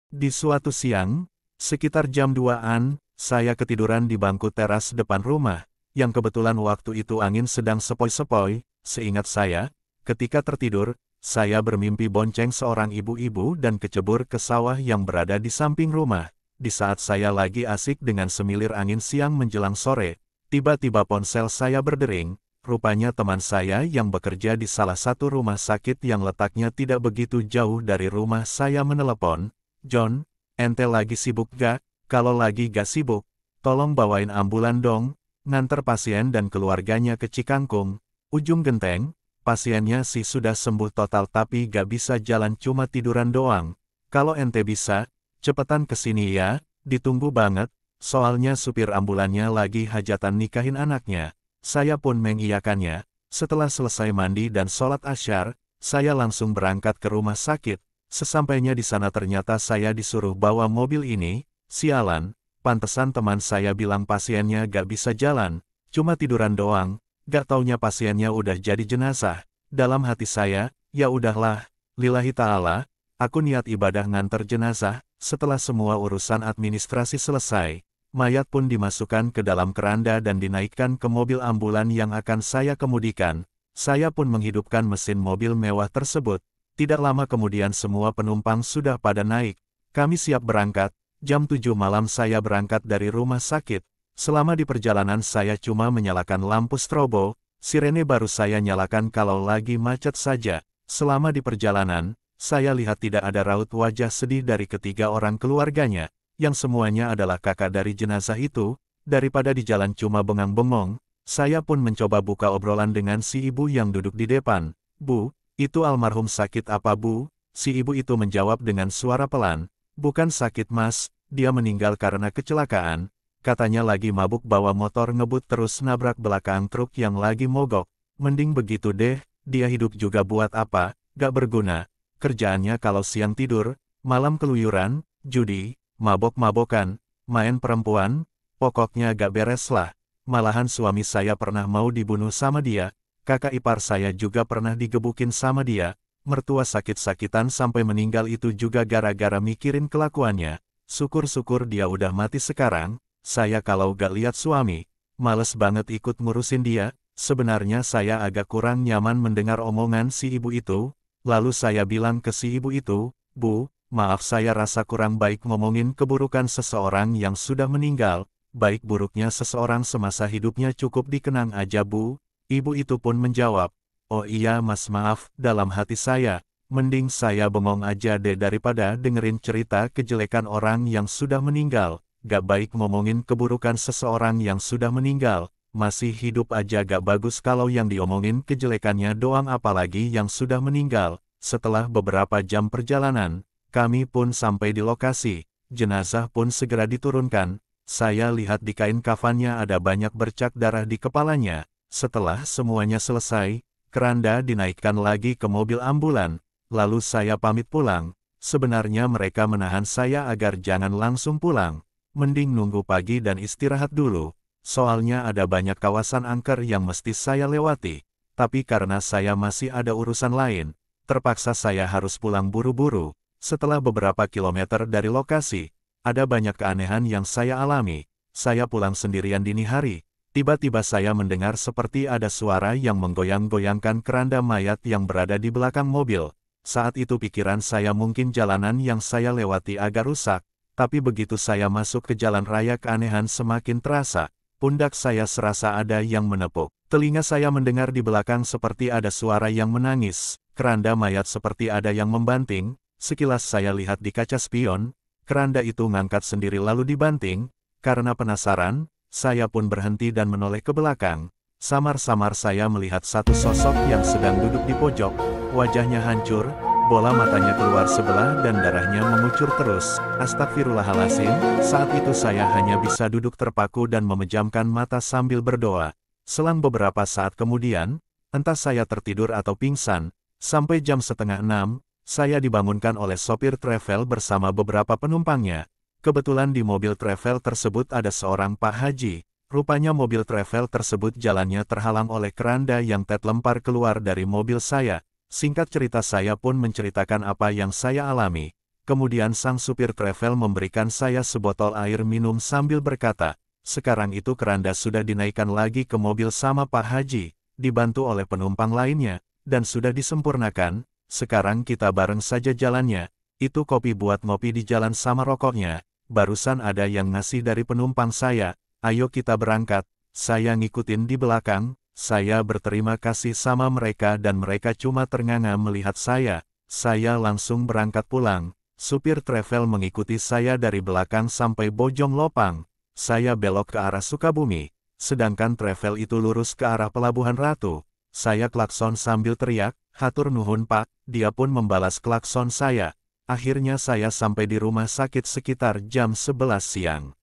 Di suatu siang, sekitar jam 2-an, saya ketiduran di bangku teras depan rumah, yang kebetulan waktu itu angin sedang sepoi-sepoi. Seingat saya, ketika tertidur, saya bermimpi bonceng seorang ibu-ibu dan kecebur ke sawah yang berada di samping rumah. Di saat saya lagi asik dengan semilir angin siang menjelang sore, tiba-tiba ponsel saya berdering. Rupanya teman saya yang bekerja di salah satu rumah sakit yang letaknya tidak begitu jauh dari rumah saya menelepon. "John, ente lagi sibuk gak? Kalau lagi gak sibuk, tolong bawain ambulan dong, nganter pasien dan keluarganya ke Cikangkung, ujung genteng. Pasiennya sih sudah sembuh total tapi gak bisa jalan cuma tiduran doang. Kalau ente bisa, cepetan kesini ya, ditunggu banget, soalnya supir ambulannya lagi hajatan nikahin anaknya." Saya pun mengiyakannya. Setelah selesai mandi dan sholat asyar, saya langsung berangkat ke rumah sakit. Sesampainya di sana ternyata saya disuruh bawa mobil ini. Sialan, pantesan teman saya bilang pasiennya gak bisa jalan, cuma tiduran doang. Gak taunya pasiennya udah jadi jenazah. Dalam hati saya, ya udahlah, lillahi ta'ala, aku niat ibadah nganter jenazah. Setelah semua urusan administrasi selesai, mayat pun dimasukkan ke dalam keranda dan dinaikkan ke mobil ambulan yang akan saya kemudikan. Saya pun menghidupkan mesin mobil mewah tersebut. Tidak lama kemudian semua penumpang sudah pada naik. Kami siap berangkat. Jam 7 malam saya berangkat dari rumah sakit. Selama di perjalanan saya cuma menyalakan lampu strobo. Sirene baru saya nyalakan kalau lagi macet saja. Selama di perjalanan, saya lihat tidak ada raut wajah sedih dari ketiga orang keluarganya, yang semuanya adalah kakak dari jenazah itu. Daripada di jalan cuma bengang-bengong, saya pun mencoba buka obrolan dengan si ibu yang duduk di depan. "Bu, itu almarhum sakit apa Bu?" Si ibu itu menjawab dengan suara pelan. "Bukan sakit Mas, dia meninggal karena kecelakaan. Katanya lagi mabuk bawa motor ngebut terus nabrak belakang truk yang lagi mogok. Mending begitu deh, dia hidup juga buat apa, gak berguna. Kerjaannya kalau siang tidur, malam keluyuran, judi, mabok-mabokan, main perempuan, pokoknya gak beres lah. Malahan suami saya pernah mau dibunuh sama dia, kakak ipar saya juga pernah digebukin sama dia, mertua sakit-sakitan sampai meninggal itu juga gara-gara mikirin kelakuannya. Syukur-syukur dia udah mati sekarang, saya kalau gak lihat suami, males banget ikut ngurusin dia." Sebenarnya saya agak kurang nyaman mendengar omongan si ibu itu, lalu saya bilang ke si ibu itu, "Bu, maaf saya rasa kurang baik ngomongin keburukan seseorang yang sudah meninggal, baik buruknya seseorang semasa hidupnya cukup dikenang aja Bu." Ibu itu pun menjawab, "Oh iya Mas maaf." Dalam hati saya, mending saya bengong aja deh daripada dengerin cerita kejelekan orang yang sudah meninggal. Gak baik ngomongin keburukan seseorang yang sudah meninggal, masih hidup aja gak bagus kalau yang diomongin kejelekannya doang apalagi yang sudah meninggal. Setelah beberapa jam perjalanan, kami pun sampai di lokasi. Jenazah pun segera diturunkan. Saya lihat di kain kafannya ada banyak bercak darah di kepalanya. Setelah semuanya selesai, keranda dinaikkan lagi ke mobil ambulan. Lalu saya pamit pulang. Sebenarnya mereka menahan saya agar jangan langsung pulang. Mending nunggu pagi dan istirahat dulu. Soalnya ada banyak kawasan angker yang mesti saya lewati. Tapi karena saya masih ada urusan lain, terpaksa saya harus pulang buru-buru. Setelah beberapa kilometer dari lokasi, ada banyak keanehan yang saya alami. Saya pulang sendirian dini hari. Tiba-tiba saya mendengar seperti ada suara yang menggoyang-goyangkan keranda mayat yang berada di belakang mobil. Saat itu pikiran saya mungkin jalanan yang saya lewati agak rusak. Tapi begitu saya masuk ke jalan raya keanehan semakin terasa. Pundak saya serasa ada yang menepuk. Telinga saya mendengar di belakang seperti ada suara yang menangis. Keranda mayat seperti ada yang membanting. Sekilas saya lihat di kaca spion, keranda itu ngangkat sendiri lalu dibanting. Karena penasaran, saya pun berhenti dan menoleh ke belakang. Samar-samar saya melihat satu sosok yang sedang duduk di pojok. Wajahnya hancur, bola matanya keluar sebelah dan darahnya mengucur terus. Astagfirullahaladzim, saat itu saya hanya bisa duduk terpaku dan memejamkan mata sambil berdoa. Selang beberapa saat kemudian, entah saya tertidur atau pingsan, sampai jam 5:30, saya dibangunkan oleh sopir travel bersama beberapa penumpangnya. Kebetulan di mobil travel tersebut ada seorang Pak Haji. Rupanya mobil travel tersebut jalannya terhalang oleh keranda yang lempar keluar dari mobil saya. Singkat cerita saya pun menceritakan apa yang saya alami. Kemudian sang supir travel memberikan saya sebotol air minum sambil berkata, "Sekarang itu keranda sudah dinaikkan lagi ke mobil sama Pak Haji, dibantu oleh penumpang lainnya, dan sudah disempurnakan, sekarang kita bareng saja jalannya. Itu kopi buat ngopi di jalan sama rokoknya, barusan ada yang ngasih dari penumpang saya, ayo kita berangkat." Saya ngikutin di belakang, saya berterima kasih sama mereka dan mereka cuma ternganga melihat saya. Saya langsung berangkat pulang. Supir travel mengikuti saya dari belakang sampai Bojong Lopang. Saya belok ke arah Sukabumi, sedangkan travel itu lurus ke arah Pelabuhan Ratu. Saya klakson sambil teriak, "Hatur nuhun Pak." Dia pun membalas klakson saya. Akhirnya saya sampai di rumah sakit sekitar jam 11 siang.